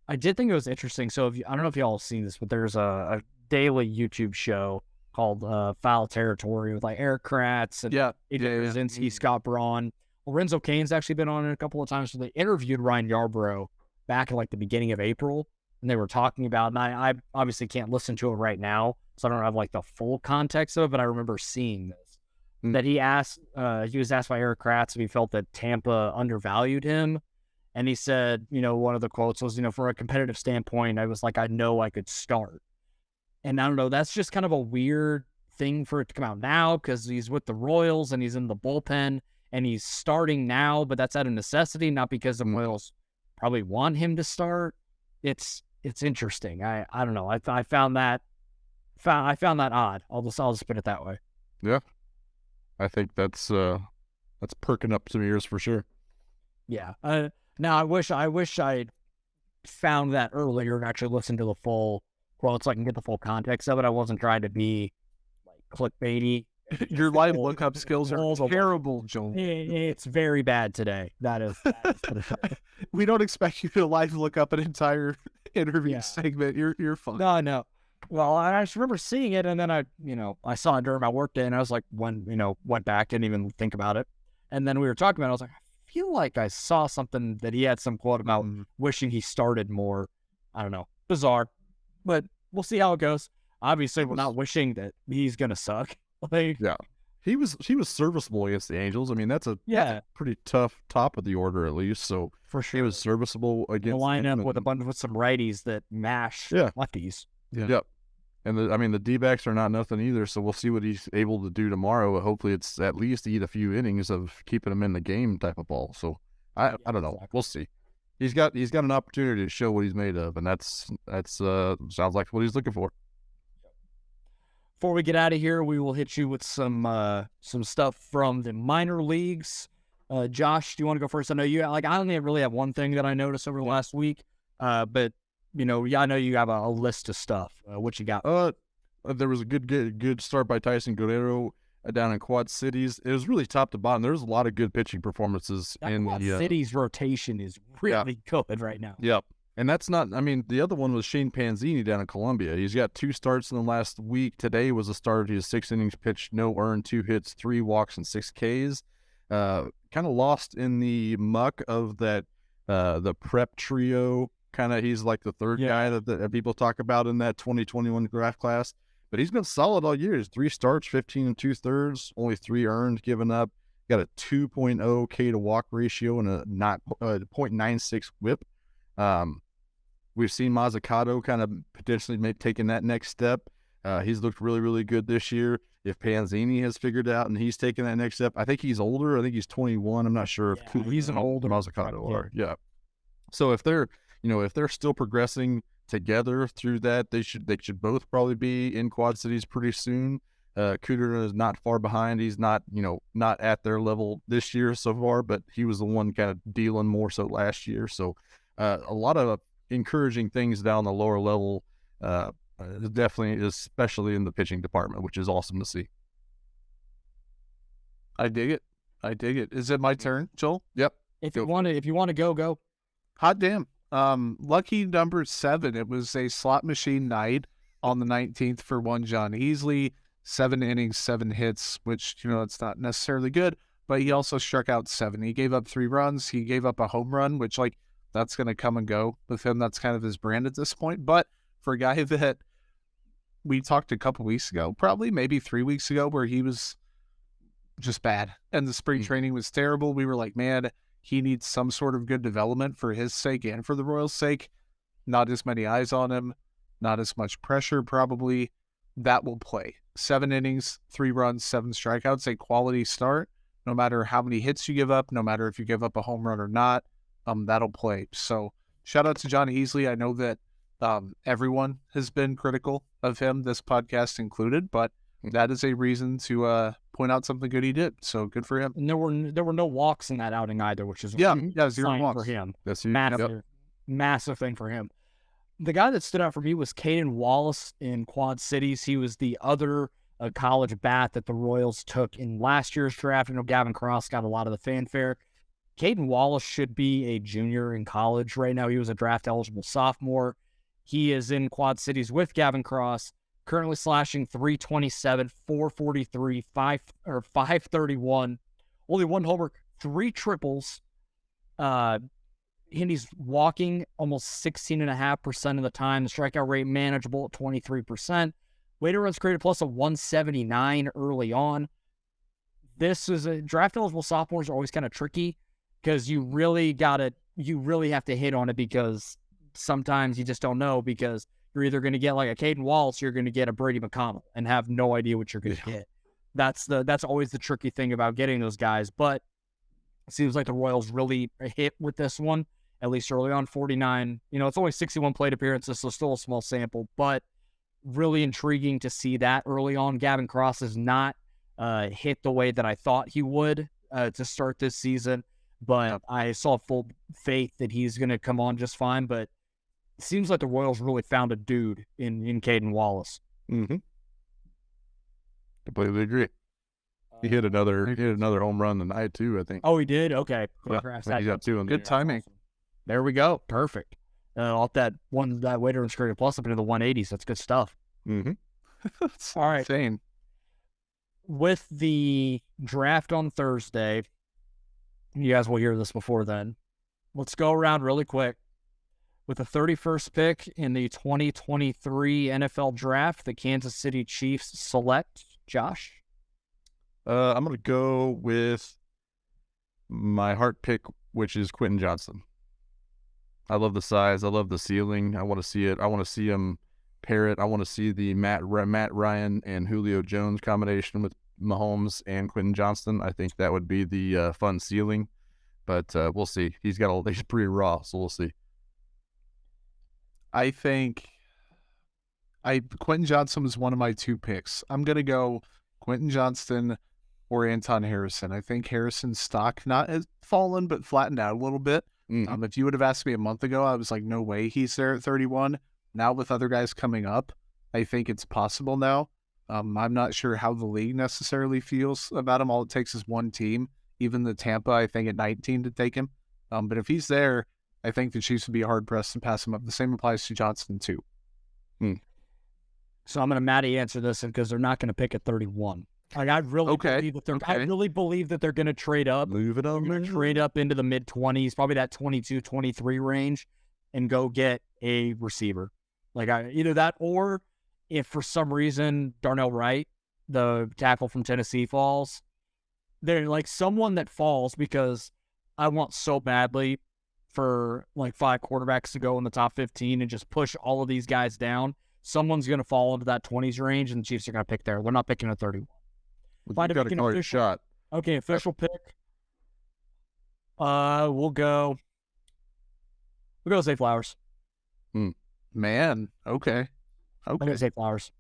I did think it was interesting. So I don't know if y'all have seen this, but there's a daily YouTube show called Foul Territory with like Eric Kratz and Adrian Brzezinski, Scott Braun. Lorenzo Cain's actually been on it a couple of times. So they interviewed Ryan Yarbrough back in like the beginning of April, and they were talking about, and I obviously can't listen to it right now, so I don't have like the full context of it, but I remember seeing this. That he was asked by Eric Kratz if he felt that Tampa undervalued him. And he said, one of the quotes was, from a competitive standpoint, I was like, I know I could start. And I don't know, that's just kind of a weird thing for it to come out now because he's with the Royals and he's in the bullpen and he's starting now, but that's out of necessity, not because the Royals probably want him to start. It's interesting. I don't know. I found that odd. I'll just put it that way. Yeah. I think that's perking up some ears for sure. Yeah. Now I wish I'd found that earlier and actually listened to the full quote so I can get the full context of it. I wasn't trying to be like clickbaity. Your live lookup skills are terrible, Joel. It's very bad today. That is we don't expect you to live look up an entire interview segment. You're fine. No. Well, I just remember seeing it, and then I saw it during my workday, and I was like, went back, didn't even think about it. And then we were talking about it, I was like, I feel like I saw something that he had some quote about wishing he started more. I don't know. Bizarre. But we'll see how it goes. Obviously, we're not wishing that he's going to suck. Yeah. He was serviceable against the Angels. I mean, that's a pretty tough top of the order at least. So for sure, he was serviceable against the lineup with some righties that mash lefties. Yeah. Yep. And the D-backs are not nothing either, so we'll see what he's able to do tomorrow. Hopefully it's at least eat a few innings of keeping him in the game type of ball. So I don't know. Exactly. We'll see. He's got an opportunity to show what he's made of, and that's sounds like what he's looking for. Before we get out of here, we will hit you with some stuff from the minor leagues. Josh, do you want to go first? I know you I only really have one thing that I noticed over the last week, but I know you have a list of stuff. What you got? There was a good start by Tyson Guerrero down in Quad Cities. It was really top to bottom. There was a lot of good pitching performances in Quad the Cities rotation is really good right now. Yep. And that's not, the other one was Shane Panzini down in Columbia. He's got 2 starts in the last week. Today was a start. He has 6 innings pitched, no earned, 2 hits, 3 walks, and 6 Ks. Kind of lost in the muck of that, the prep trio. He's like the third guy that people talk about in that 2021 draft class. But he's been solid all year. He's 3 starts, 15 2/3, only 3 earned, given up. Got a 2.0 K to walk ratio and a 0.96 whip. We've seen Mazzucato kind of potentially taking that next step. He's looked really, really good this year. If Panzini has figured out and he's taking that next step, I think he's older. I think he's 21. I'm not sure if he's an older Mazzucato are. Yeah. So if they're still progressing together through that, they should both probably be in Quad Cities pretty soon. Cooter is not far behind. He's not at their level this year so far, but he was the one kind of dealing more so last year. So a lot of encouraging things down the lower level, definitely, especially in the pitching department, which is awesome to see. I dig it. Is it my turn, Joel? Yep. If you want to go. Hot damn. Lucky number 7. It was a slot machine night on the 19th for one John Easley. 7 innings, 7 hits, which, it's not necessarily good, but he also struck out 7. He gave up 3 runs. He gave up a home run, which, that's going to come and go with him. That's kind of his brand at this point. But for a guy that we talked a couple weeks ago, probably maybe 3 weeks ago, where he was just bad and the spring training was terrible, we were like, man, he needs some sort of good development for his sake and for the Royals' sake. Not as many eyes on him, not as much pressure probably. That will play. 7 innings, 3 runs, 7 strikeouts, a quality start. No matter how many hits you give up, no matter if you give up a home run or not, that'll play. So shout out to John Easley. I know that everyone has been critical of him, this podcast included, but that is a reason to point out something good he did. So good for him. And there were no walks in that outing either, which is 0 sign walks for him. That's Massive thing for him. The guy that stood out for me was Caden Wallace in Quad Cities. He was the other college bat that the Royals took in last year's draft. I know Gavin Cross got a lot of the fanfare. Caden Wallace should be a junior in college right now. He was a draft-eligible sophomore. He is in Quad Cities with Gavin Cross, currently slashing .327, 443, 531, only 1 homer, 3 triples. And he's walking almost 16.5% of the time. The strikeout rate manageable at 23%. Weighted runs created plus a 179 early on. This is a draft-eligible sophomores are always kind of tricky, because you really have to hit on it, because sometimes you just don't know, because you're either going to get like a Caden Wallace, you're going to get a Brady McConnell and have no idea what you're going to get. That's always the tricky thing about getting those guys. But it seems like the Royals really hit with this one, at least early on. 49, it's only 61 plate appearances, so still a small sample, but really intriguing to see that early on. Gavin Cross has not hit the way that I thought he would to start this season. But I saw full faith that he's going to come on just fine. But it seems like the Royals really found a dude in Caden Wallace. Mm-hmm. Completely agree. He hit another home run tonight too, I think. Oh, he did? Okay. Yeah, he's got 2 on the Good timing. There we go. Perfect. Off that weighted runs created plus up into the 180s. That's good stuff. Mm-hmm. That's all right. Insane. With the draft on Thursday, you guys will hear this before then. Let's go around really quick. With the 31st pick in the 2023 NFL Draft, the Kansas City Chiefs select Josh. I'm going to go with my heart pick, which is Quentin Johnson. I love the size. I love the ceiling. I want to see it. I want to see him pair it. I want to see the Matt Ryan and Julio Jones combination with Mahomes and Quentin Johnston. I think that would be the fun ceiling, but we'll see. He's pretty raw, so we'll see. I think Quentin Johnston was one of my 2 picks. I'm going to go Quentin Johnston or Anton Harrison. I think Harrison's stock not has fallen, but flattened out a little bit. Mm-hmm. If you would have asked me a month ago, I was like, no way he's there at 31. Now with other guys coming up, I think it's possible now. I'm not sure how the league necessarily feels about him. All it takes is one team, even the Tampa, I think, at 19 to take him. But if he's there, I think the Chiefs would be hard-pressed to pass him up. The same applies to Johnston, too. So I'm going to Matty answer this because they're not going to pick at 31. Like, I really believe that they're going to trade up. Move it on. Trade up into the mid-20s, probably that 22, 23 range, and go get a receiver. Like, either that or if for some reason Darnell Wright, the tackle from Tennessee, falls, they're like someone that falls because I want so badly for like 5 quarterbacks to go in the top 15 and just push all of these guys down. Someone's going to fall into that 20s range, and the Chiefs are going to pick there. They're not picking at 31. Well, you got to call your shot. Okay, official pick. We'll go Zay Flowers. Man, okay. I'm going to Zay Flowers.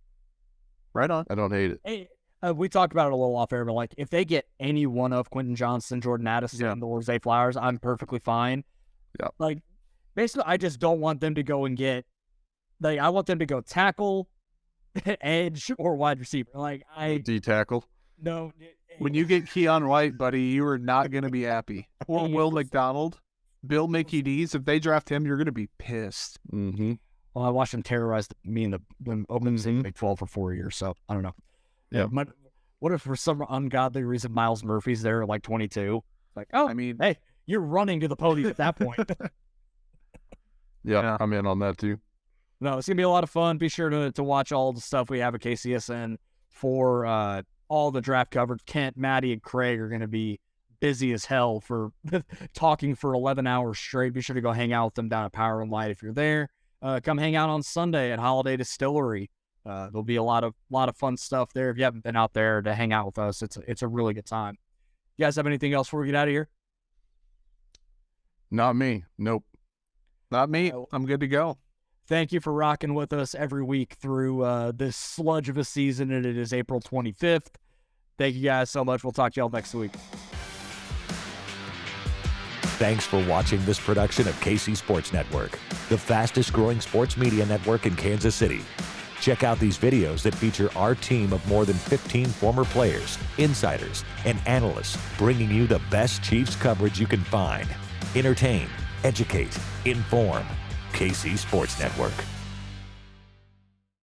Right on. I don't hate it. Hey, we talked about it a little off air, but like if they get any one of Quentin Johnston, Jordan Addison, or Zay Flowers, I'm perfectly fine. Yeah. Like, basically, I just don't want them to go and get. Like, I want them to go tackle, edge, or wide receiver. Like, D tackle. No. When you get Keon White, buddy, you are not going to be happy. Or Will McDonald, Bill Mickey D's. If they draft him, you're going to be pissed. Mm-hmm. Well, I watched him terrorize me in the Opens in Big 12 for 4 years, so I don't know. Yeah. What if for some ungodly reason Miles Murphy's there at like 22? Like, oh, I mean, hey, you're running to the podium at that point. Yeah, I'm in on that too. No, it's going to be a lot of fun. Be sure to watch all the stuff we have at KCSN for all the draft coverage. Kent, Maddie, and Craig are going to be busy as hell for talking for 11 hours straight. Be sure to go hang out with them down at Power and Light if you're there. Come hang out on Sunday at Holiday Distillery. There'll be a lot of fun stuff there. If you haven't been out there to hang out with us, it's a really good time. You guys have anything else before we get out of here? Not me. Nope. Not me. I'm good to go. Thank you for rocking with us every week through this sludge of a season, and it is April 25th. Thank you guys so much. We'll talk to y'all next week. Thanks for watching this production of KC Sports Network, the fastest growing sports media network in Kansas City. Check out these videos that feature our team of more than 15 former players, insiders, and analysts bringing you the best Chiefs coverage you can find. Entertain, educate, inform. KC Sports Network.